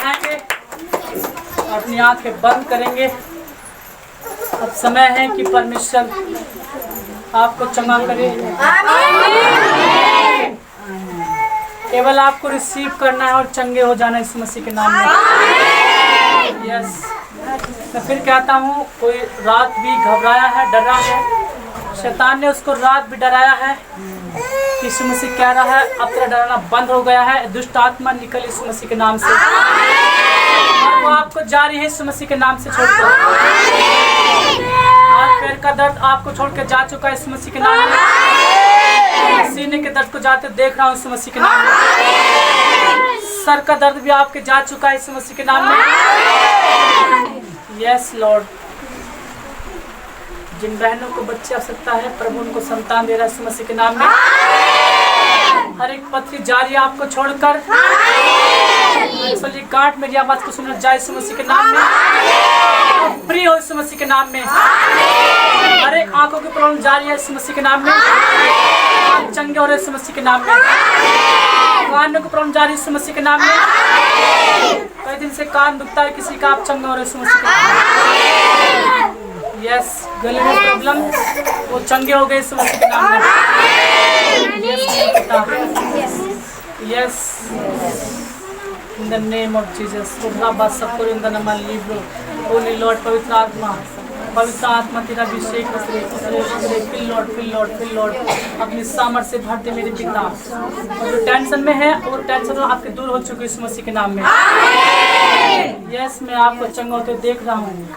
बढ़ाएंगे, अपनी आंखें बंद करेंगे। अब समय है कि परमेश्वर आपको चंगा करे। केवल आपको रिसीव करना है और चंगे हो जाना है इस मसीह के नाम में। यस, मैं फिर कहता हूँ, कोई रात भी घबराया है, डरा है, शैतान ने उसको रात भी डराया है। यीशु मसीह कह रहा है अब तेरा डराना बंद हो गया है, दुष्ट आत्मा निकल यीशु मसीह के नाम से। और वो आपको जारी है यीशु मसीह के नाम से छोड़कर। हाथ पैर का दर्द आपको छोड़ के जा चुका है यीशु मसीह के नाम में। सीने के दर्द को जाते देख रहा हूँ यीशु मसीह के नाम में। सर का दर्द भी आपके जा चुका है यीशु मसीह के नाम में। यस लॉर्ड, जिन बहनों को बच्चे आवश्यकता है प्रभु उनको संतान दे रहा है यीशु मसीह के नाम में। हर एक पथरी जारी आपको छोड़कर गांठ मेरी आवाज को सुनना जाए यीशु मसीह के नाम में। फ्री हो यीशु मसीह के नाम में। हर एक आंखों की प्रॉब्लम जारी है यीशु मसीह के नाम में। चंगे हो रहे यीशु मसीह के नाम में। कानों की प्रॉब्लम जारी है यीशु मसीह के नाम में। कई दिन से कान दुखता है किसी का, आप चंगे हो रहे यीशु मसीह के नाम में। यस, गले में प्रॉब्लम वो चंगे हो गए यीशु मसीह के नाम में। Yes, in the name of Jesus. In the name of Libre Holi Lord, पवित्र आत्मा तेरा अभिषेक फिल लॉर्ड अपनी सामर्थ से भर दे मेरे पिता। और जो टेंशन में है वो टेंशन आपके दूर हो चुकी है यीशु मसीह के नाम में। यस, मैं आपको चंगा होते देख रहा हूँ।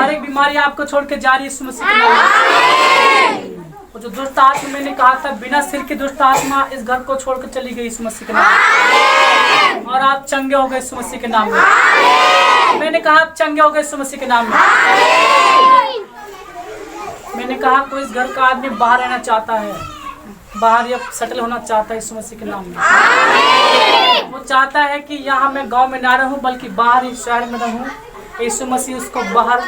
हर एक बीमारी आपको छोड़ के जा रही है यीशु मसीह के नाम में। और जो दुष्ट आत्मा मैंने कहा था बिना सिर की दुष्ट आत्मा इस घर को छोड़कर चली गई यीशु मसीह के नाम में। और आप चंगे हो गए यीशु मसीह के नाम में। मैंने कहा आप चंगे हो गए यीशु मसीह के नाम में। मैंने कहा कोई इस घर का आदमी बाहर रहना चाहता है, बाहर या सेटल होना चाहता है यीशु मसीह के नाम में। वो चाहता है कि यहाँ मैं गांव में ना रहूं बल्कि बाहर ही शहर में रहूं। यीशु मसीह उसको बाहर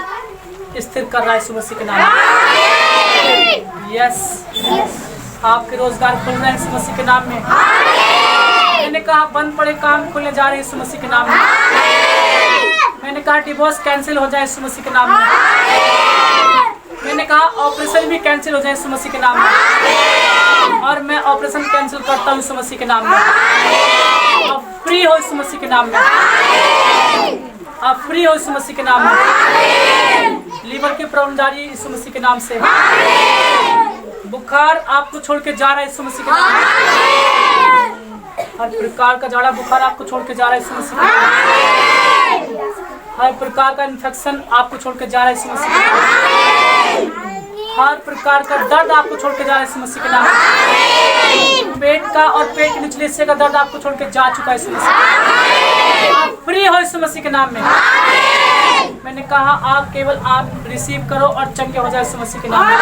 स्थिर कर रहा है यीशु मसीह के नाम में। यस, आपके रोजगार खुल रहे हैं यीशु मसीह के नाम में। मैंने कहा बंद पड़े काम खुलने जा रहे हैं यीशु मसीह के नाम में। मैंने कहा डिवोर्स कैंसिल हो जाए यीशु मसीह के नाम में। मैंने कहा ऑपरेशन भी कैंसिल हो जाए यीशु मसीह के नाम में। और मैं ऑपरेशन कैंसिल करता हूँ यीशु मसीह के नाम में। आप फ्री हो यीशु मसीह के नाम में। आप फ्री हो यीशु मसीह के नाम में। लीवर की प्रॉब्लम जा रही है यीशु मसीह के नाम से। बुखार आपको छोड़ के जा रहा है यीशु मसीह के नाम में। हर प्रकार का जाड़ा बुखार आपको छोड़ के जा रहा है यीशु मसीह के नाम में। हर प्रकार का इन्फेक्शन आपको छोड़ के जा रहा है यीशु मसीह के नाम में। हर प्रकार का दर्द आपको छोड़ के जा रहा है यीशु मसीह के नाम में। पेट का और पेट के निचले हिस्से का दर्द आपको छोड़ के जा चुका है यीशु मसीह। आप फ्री हो यीशु मसीह के नाम में। मैंने कहा आप केवल आप रिसीव करो और चंगे हो जाए यीशु मसीह के नाम में।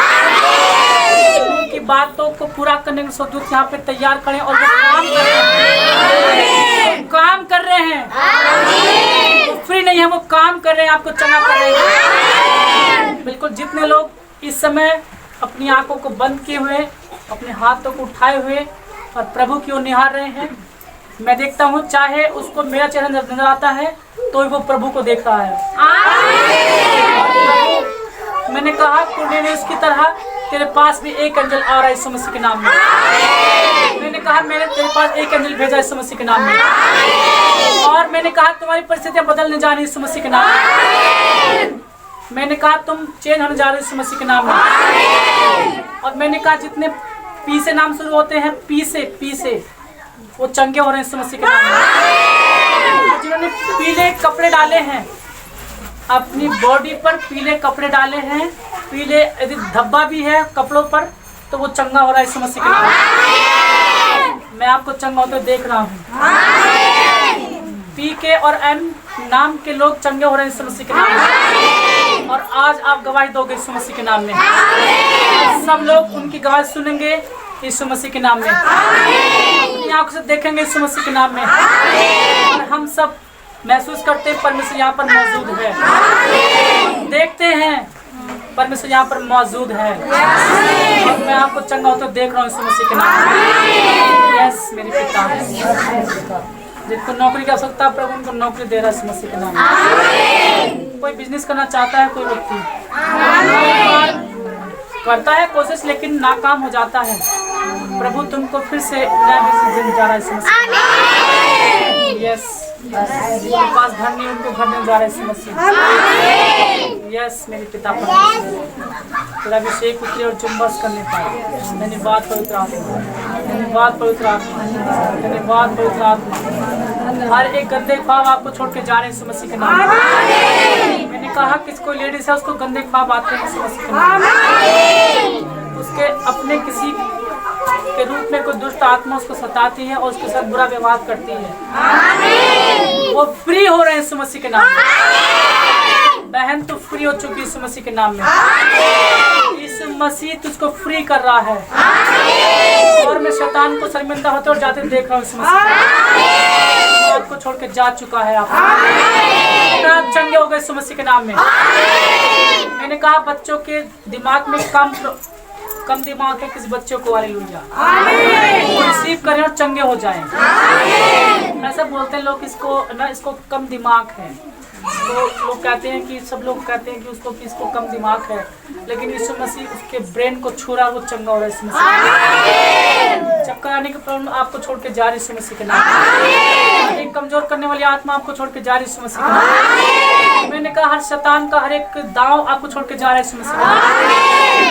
उनकी बातों को पूरा करने के स्वर्गदूत यहाँ पे तैयार करें और वो काम कर रहे हैं। वो फ्री नहीं है, वो काम कर रहे हैं, आपको चंगा कर रहे हैं। बिल्कुल, जितने लोग इस समय अपनी आंखों को बंद किए हुए, अपने हाथों को उठाए हुए और प्रभु की ओर निहार रहे हैं, मैं देखता हूँ चाहे उसको मेरा चेहरा नजर आता है तो वो प्रभु को देख रहा है। मैंने कहा कुरनेलियुस की तरह तेरे पास भी एक एंजल आ रहा है यीशु मसीह के नाम में। मैंने कहा मैंने तेरे पास एक एंजल भेजा यीशु मसीह के नाम में। और मैंने कहा तुम्हारी परिस्थितियां बदलने जा रही है यीशु मसीह के नाम में। मैंने कहा तुम चेंज होने जा रहे हो यीशु मसीह के नाम में। और मैंने कहा जितने पी से नाम शुरू होते हैं, पी से वो चंगे हो रहे हैं यीशु मसीह के नाम में। जिन्होंने पीले कपड़े डाले हैं, अपनी बॉडी पर पीले कपड़े डाले हैं, पीले यदि धब्बा भी है कपड़ों पर तो वो चंगा हो रहा है यीशु मसीह के नाम में। मैं आपको चंगा होते देख रहा हूँ। पी के और एम नाम के लोग चंगे हो रहे हैं यीशु मसीह के नाम में। और आज आप गवाही दोगे यीशु मसीह के नाम में। सब लोग उनकी गवाही सुनेंगे यीशु मसीह के नाम में। अपनी आंखों से देखेंगे यीशु मसीह के नाम में। और हम सब महसूस करते हैं परमेश्वर यहाँ पर मौजूद है। देखते हैं परमेश्वर यहाँ पर मौजूद है। और मैं आपको चंगा होते देख रहा हूँ यीशु मसीह के नाम में। यस मेरे पिता। जिनको नौकरी की आवश्यकता प्रभु उनको नौकरी दे रहा है मसीह के नाम में। कोई बिजनेस करना चाहता है, कोई व्यक्ति करता है कोशिश लेकिन नाकाम हो जाता है, प्रभु तुमको फिर से नया बिजनेस देने जा रहा है मसीह। यस, जिनके पास घर नहीं उनको घर में जा रहा है मसीह। यस मेरे पिता तेरा अभिषेक उतरे और चुंबस करने पाए। धन्यवाद पवित्र आत्मा, धन्यवाद पवित्र आत्मा, धन्यवाद पवित्र आत्मा। हर एक गंदे ख्वाब आपको छोड़ के जा रहे हैं मसीह के नाम में। मैंने कहा किसको लेडीज है उसको गंदे ख्वाब आते हैं मसीह के नाम में। उसके अपने किसी के रूप में कोई दुष्ट आत्मा उसको सताती है और उसके साथ बुरा व्यवहार करती है। वो फ्री हो रहे हैं यीशु मसीह के नाम में। बहन तो फ्री हो चुकी है यीशु मसीह के नाम में। यीशु मसीह तुझको फ्री कर रहा है और मैं शैतान को शर्मिंदा होते और जाते देख रहा हूँ यीशु मसीह आपको छोड़ के जा चुका है। आप चंगे हो गए यीशु मसीह के नाम में। मैंने कहा बच्चों के दिमाग में कम दिमाग है, किसी बच्चों को हालेलुया रिसीव करें और चंगे हो जाएं। ऐसा बोलते हैं लोग इसको कम दिमाग है, तो लोग कहते हैं कि सब लोग कहते हैं कि इसको कम दिमाग है, लेकिन यीशु मसीह उसके ब्रेन को छू रहा है, वो चंगा हो रहा है यीशु मसीह। चक्कर आने के प्रॉब्लम आपको छोड़ के जा रही यीशु मसीह के नाम। एक कमजोर करने वाली आत्मा आपको छोड़ के जा रही यीशु मसीह के नाम। मैंने कहा हर शैतान का हर एक दांव आपको छोड़ के जा रहा है यीशु मसीह के नाम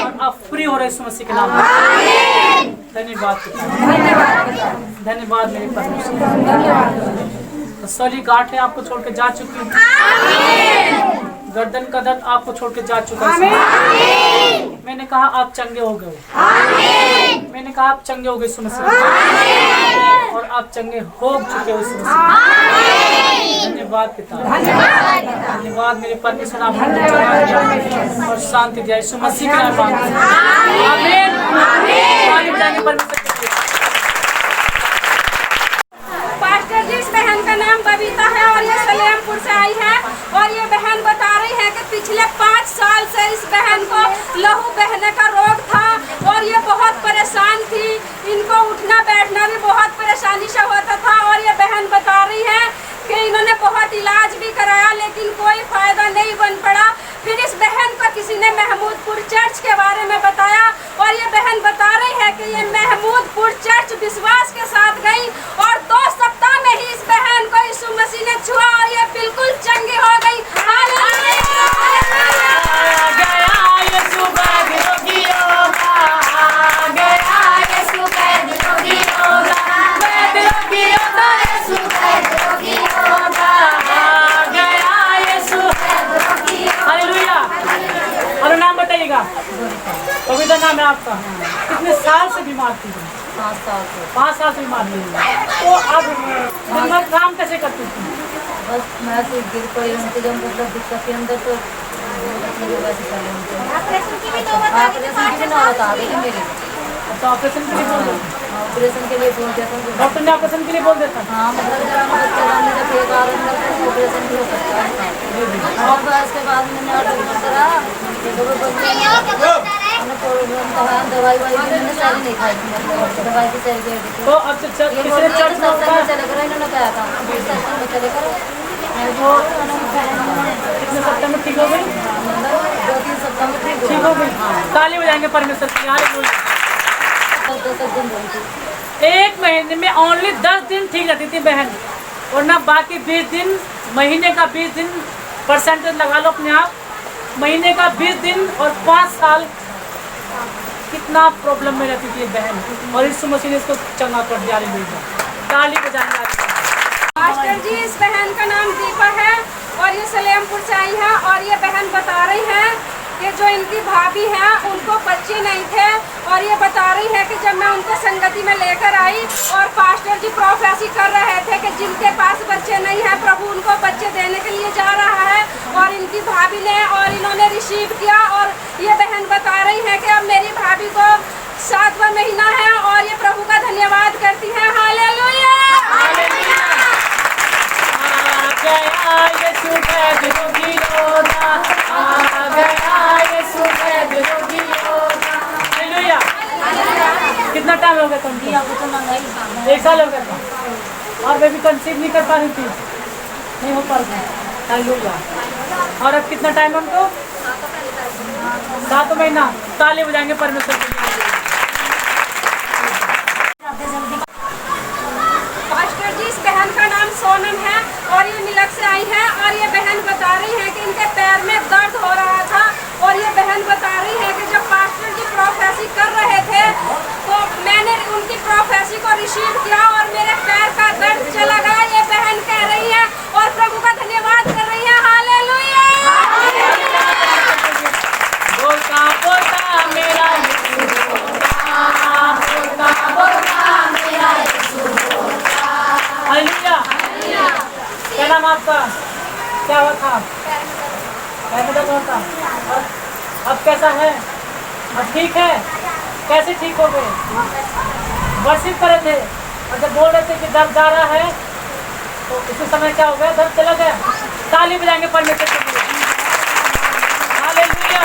और आप फ्री हो रहे यीशु मसीह के नाम। धन्यवाद, धन्यवाद मेरे परमेश्वर। सॉली गांठ है आपको छोड़ के जा चुकी है, गर्दन का दर्द आपको छोड़ के जा चुका है। मैंने कहा आप चंगे हो गए, मैंने कहा आप चंगे हो गए यीशु मसीह और आप चंगे हो चुके हो यीशु मसीह। धन्यवाद पिता, धन्यवाद मेरे परमेश्वर आपको और शांति दिया यीशु मसीह के नाम में। आमीन, आमीन। इस बहन का नाम बबीता है और ये सलेमपुर से आई है और ये बहन बता रही है कि पिछले 5 साल से इस बहन को लहू बहने का रोग था और ये बहुत परेशान थी। इनको उठना बैठना भी बहुत परेशानी से होता था और ये बहन बता रही है कि इन्होंने बहुत इलाज भी कराया लेकिन कोई फायदा नहीं बन पड़ा। फिर इस बहन को किसी ने महमूदपुर चर्च के बारे में बताया और ये बहन बता रही है कि ये महमूदपुर चर्च विश्वास के साथ गई और 2 सप्ताह में ही इस बहन को यीशु मसीह ने छुआ और ये बिल्कुल चंगी हो गई। और नाम बताइएगा। कविता नाम है आपका। कितने साल से बीमार थी? 5 साल से। 5 साल से बीमार थी। तो अब काम कैसे करती थी? बस मैं तो गिर पड़ी उनके जब मतलब दिक्कत के अंदर तो ऑपरेशन की भी नौबत आ गई मेरी। तो ऑपरेशन के लिए बोल देते? ऑपरेशन के लिए बोल देता हूँ। डॉक्टर ने ऑपरेशन के लिए बोल देता? हाँ मतलब जब बच्चा डालने का फिर ऑपरेशन भी हो सकता है और तो इसके बाद मैंने ऑर्डर करा दवाई मैंने सारी नहीं खाई थी, दवाई की सारी दे दी। तो अब किसी चर्च में चले करो इन्होंने कहा था में चले करो वो कितने सप्ताह में ठीक हो गई? मतलब 2-3 सप्ताह में ठीक हो गई। ताली बजाएंगे परमेश्वर की। एक महीने में ओनली 10 दिन ठीक रहती थी बहन और ना बाकी 20 दिन, महीने का 20 दिन परसेंटेज लगा लो अपने आप, महीने का 20 दिन और 5 साल कितना प्रॉब्लम में रहती थी बहन और यीशु मसीह ने इसको चंगा कर दिया। ताली बजाने मास्टर जी इस बहन का नाम दीपा है और ये सलेमपुर से आई है और ये बहन बता रही है कि जो इनकी भाभी हैं उनको बच्चे नहीं थे और ये बता रही है कि जब मैं उनको संगति में लेकर आई और पास्टर जी प्रोफेसी कर रहे थे कि जिनके पास बच्चे नहीं हैं प्रभु उनको बच्चे देने के लिए जा रहा है और इनकी भाभी ने और इन्होंने रिसीव किया और ये बहन बता रही है कि अब मेरी भाभी को 7वां महीना है और ये प्रभु का धन्यवाद करती है। हालेलुया। कितना टाइम हो गया तुम? 1 साल हो गया था। और बेबी कंसीव नहीं कर पा रही थी, नहीं हो पा रही थी। हालेलुया। और अब कितना टाइम हमको? 7 महीना। ताली बजाएंगे परमेश्वर के लिए। पास्टर जी, इस बहन का नाम सोनम है और ये मिलक से आई है और ये बहन बता रही है कि इनके पैर में दर्द हो रहा था और ये बहन बता रही है कि जब पास्टर जी प्रोफेसी कर रहे थे तो मैंने उनकी प्रोफेसी को रिसीव किया और मेरे पैर का दर्द चला गया। ये बहन कह रही है और प्रभु का धन्यवाद कर रही है। हालेलुया। बोलता बोलता मेरा यीशु बोलता मेरा यीशु बोलता। हालेलुया। क्या नाम आपका? क्या हुआ था? पैर में दर्द होता। अब कैसा है? अब ठीक है? कैसे ठीक हो गए? वर्षिप कर रहे थे और जब बोल रहे थे कि दर्द जा रहा है तो उसी समय क्या हो गया? दर्द चला गया। ताली बजाएंगे परमेश्वर के लिए। हालेलुया।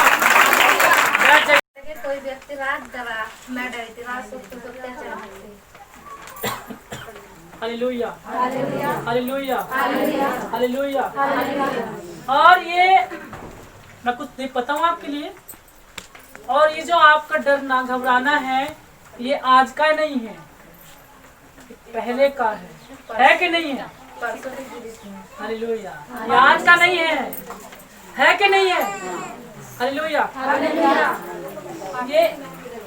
कोई व्यक्ति रात डरा, मैं डरी थी, रात सोते सोते अचानक से। Hallelujah. Hallelujah. Hallelujah. Hallelujah. Hallelujah. Hallelujah. और ये मैं कुछ नहीं बताऊं आपके लिए। और ये जो आपका डरना घबराना है ये आज का नहीं है, पहले का है कि नहीं है? हालेलुया। ये आज का नहीं है कि नहीं है? हालेलुया। ये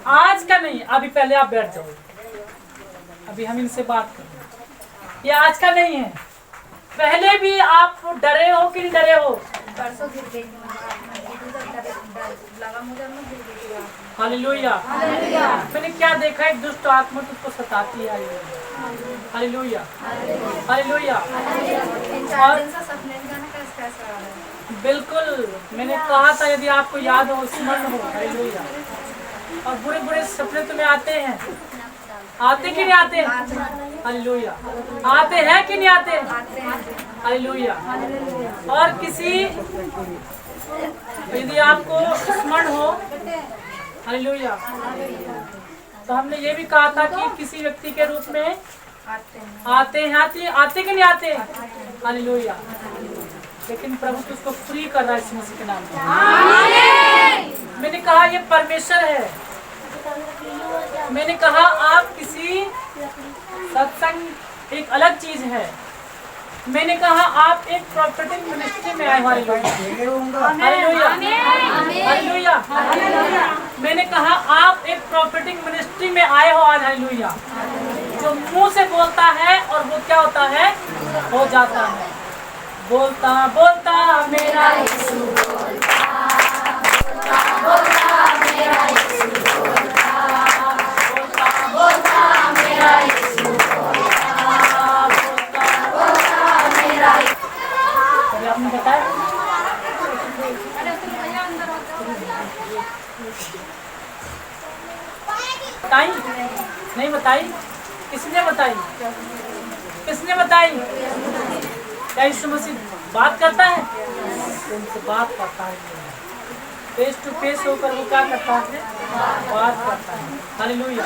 आज का नहीं। अभी पहले आप बैठ जाओ, अभी हम इनसे बात करें। ये आज का नहीं है, पहले भी आप डरे हो कि नहीं डरे हो? परसों गिर गई थी, लगा मुझे मैं गिर गई थी। हालेलुया। हालेलुया। मैंने क्या देखा? एक दुष्ट आत्मा तुझको सताती है। हालेलुया। हालेलुया। और सपने में जाने कैसे कैसे आ रहा है। बिल्कुल, मैंने कहा था यदि आपको याद हो, स्मरण हो। हालेलुया। और बुरे बुरे सपने तुम्हें आते हैं, आते कि नहीं आते? हालेलुया। आते हैं कि नहीं आते? हालेलुया। और किसी यदि आपको स्मरण हो, हालेलुया, तो हमने ये भी कहा था कि किसी व्यक्ति के रूप में आते हैं। आते कि नहीं आते? हालेलुया। लेकिन प्रभु तो उसको फ्री कर रहा है इस मसीह के नाम में। मैंने कहा ये परमेश्वर है। मैंने कहा आप किसी सत्संग एक अलग चीज है। मैंने कहा आप एक प्रॉपर्टी मिनिस्ट्री में आए। हालेलुया। हालेलुया। मैंने कहा आप एक प्रॉपर्टी मिनिस्ट्री में आए हो आज। हालेलुया। जो मुंह से बोलता है और वो क्या होता है? हो जाता है। बोलता बोलता मेरा यीशु बोलता, बोलता बोलता मेरा यीशु बोलता, बोलता बोलता मेरा यीशु बोलता, बोलता बोलता मेरा यीशु। अभी आपने बताया? बताई? नहीं बताई? किसने बताई? किसने बताई? क्या यीशु मसीह बात करता है? उनसे बात करता है, फेस टू फेस होकर वो क्या करता है? बात करता है। हालेलुया।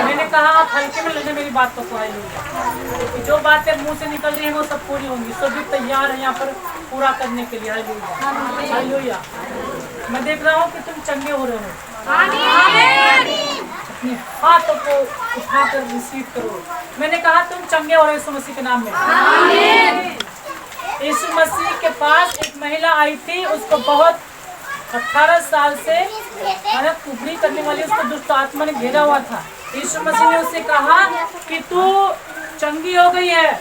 मैंने कहा आप हल्के में लेने मेरी बात को। हालेलुया। जो बातें मुंह से निकल रही हैं वो सब पूरी होंगी। सभी तैयार हैं यहाँ पर पूरा करने के लिए। हालेलुया। हालेलुया। मैं देख रहा हूँ कि तुम चंगे हो रहे हो। अपने हाथों को उठाकर रिसीव करो। मैंने कहा तुम चंगे हो रहे हो यीशु मसीह के नाम में। यीशु मसीह के पास एक महिला आई थी, उसको बहुत 18 साल से कुबरी करने वाली उसको दुष्ट आत्मा ने घेरा हुआ था। यीशु मसीह ने उससे कहा कि तू चंगी हो गई है,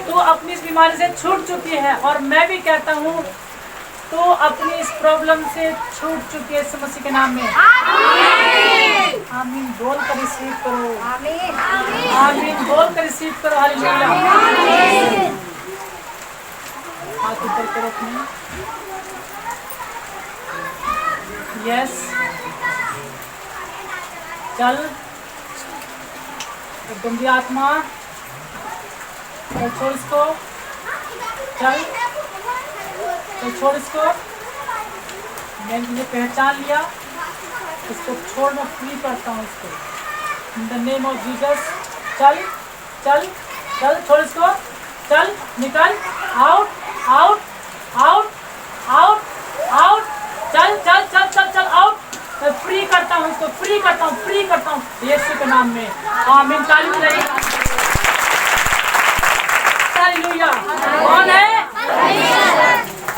तू अपनी इस बीमारी से छूट चुकी है। और मैं भी कहता हूँ तो अपनी इस प्रॉब्लम से छूट चुकी है यीशु मसीह के नाम में। आमीन। आमीन बोल कर रिसीव करो। आमीन। आमीन बोल कर रिसीव करो। हालेलुया। हाथ ऊपर करो अपने। यस, चल गंदी आत्मा छोड़ इसको। चल छोड़ इसको। मैंने तुझे पहचान लिया, इसको छोड़ मैं फ्री करता हूँ इसको in the name of Jesus. चल चल चल, छोड़ इसको, चल निकल, out out out out out, चल चल चल चल चल आउट। मैं फ्री करता हूँ इसको, फ्री करता हूँ, फ्री करता हूँ यीशु के नाम में। आमीन। ताली बजाइए। हालेलुया। कौन है?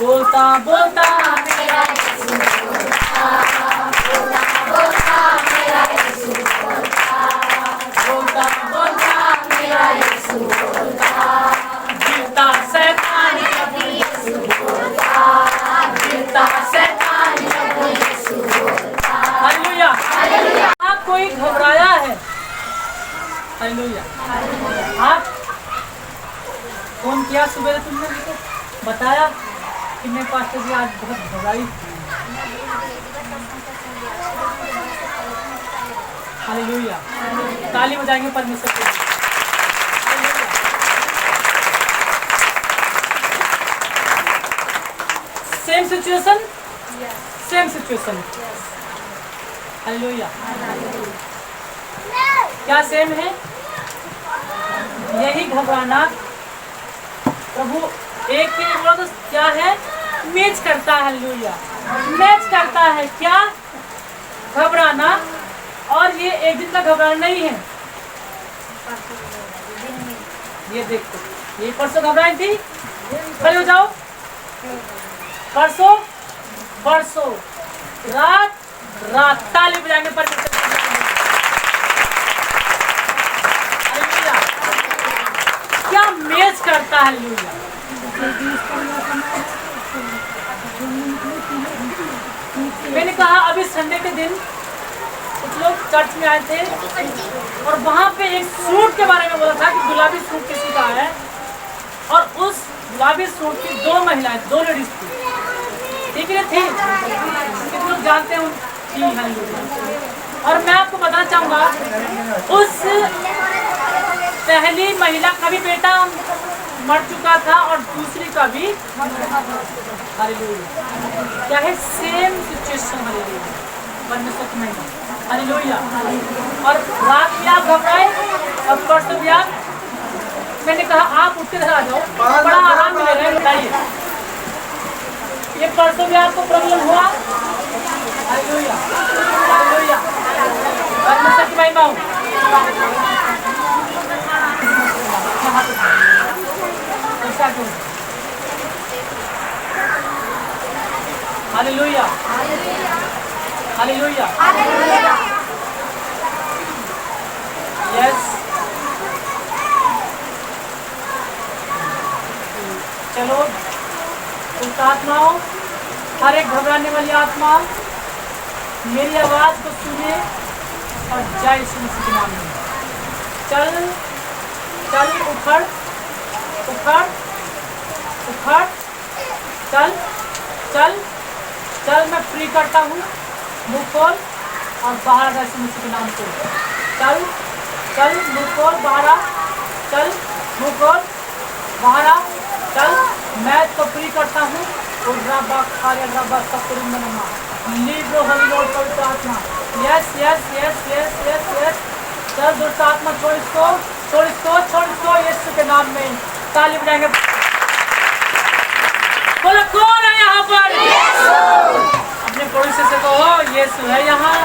बोलता बोलता मेरा यीशु बोलता, बोलता मेरा यीशु बोलता, बोलता बोलता मेरा यीशु बोलता, जीता शैतान प्रभु यीशु बोलता, जीता शैतान प्रभु यीशु बोलता। हालेलुया। आप कोई घबराया है? हालेलुया। आप फोन किया सुबह तुमने बताया कि मैं पास्टर जी आज बहुत घबराई। हालेलुया। ताली बजाएंगे परमेश्वर के लिए। Same situation, same situation. Hallelujah. क्या सेम है? यही घबराना प्रभु एक के विरोध क्या है? मैच करता है। हालेलुया। मैच करता है क्या? घबराना। और ये एक दिन का घबराना नहीं है। ये देखो, ये परसों घबराई थी। खड़े हो जाओ। परसों परसों रात रात ताली बजाएंगे परमेश्वर। हालेलुया। क्या मैच करता है? हालेलुया। मैंने कहा अभी संडे के दिन कुछ लोग चर्च में आए थे और वहाँ पे एक सूट के बारे में बोला था कि गुलाबी सूट किसी का है, और उस गुलाबी सूट की दो महिलाएं, दो लेडीज थी। ठीक है थी, कितने लोग जानते हैं और मैं आपको बताना चाहूँगा उस पहली महिला का भी बेटा मर चुका था और दूसरी का भी। हालेलुया। क्या है? Same situation. हालेलुया। परमेश्वर की महिमा। हालेलुया। और रात में आप घबराए और परसों भी आप, मैंने कहा आप उठ के घर आ जाओ, बड़ा आराम मिलेगा। बताइए, ये परसों भी आपको प्रॉब्लम हुआ? हालेलुया। हालेलुया। परमेश्वर की महिमा हो। हालेलुया। हालेलुया। यस। चलो उस आत्माओं, हर एक घबराने वाली आत्मा मेरी आवाज को सुने और जय यीशु मसीह के नाम में चल चल, उखड़ उखड़ उखड़, चल चल चल। मैं फ्री करता हूँ। मुंह खोल और बाहर आ यीशु मसीह के नाम से। चल चल, मुंह खोल, बाहर आ। चल, मुंह खोल, बाहर आ। चल, मैं तो फ्री करता हूँ। और रब्बा खाया रब्बा सब करूँ मनमा लीब्रो होली लॉर्ड पवित्र आत्मा। Yes yes yes yes yes yes. चल दुष्ट आत्मा छोड़ इसको, छोड़ इसको, छोड़ इसको यीशु के नाम में। ताली बजाएंगे। बोलो कौन है यहाँ पर? अपने पड़ोसी से कहो यीशु है यहाँ।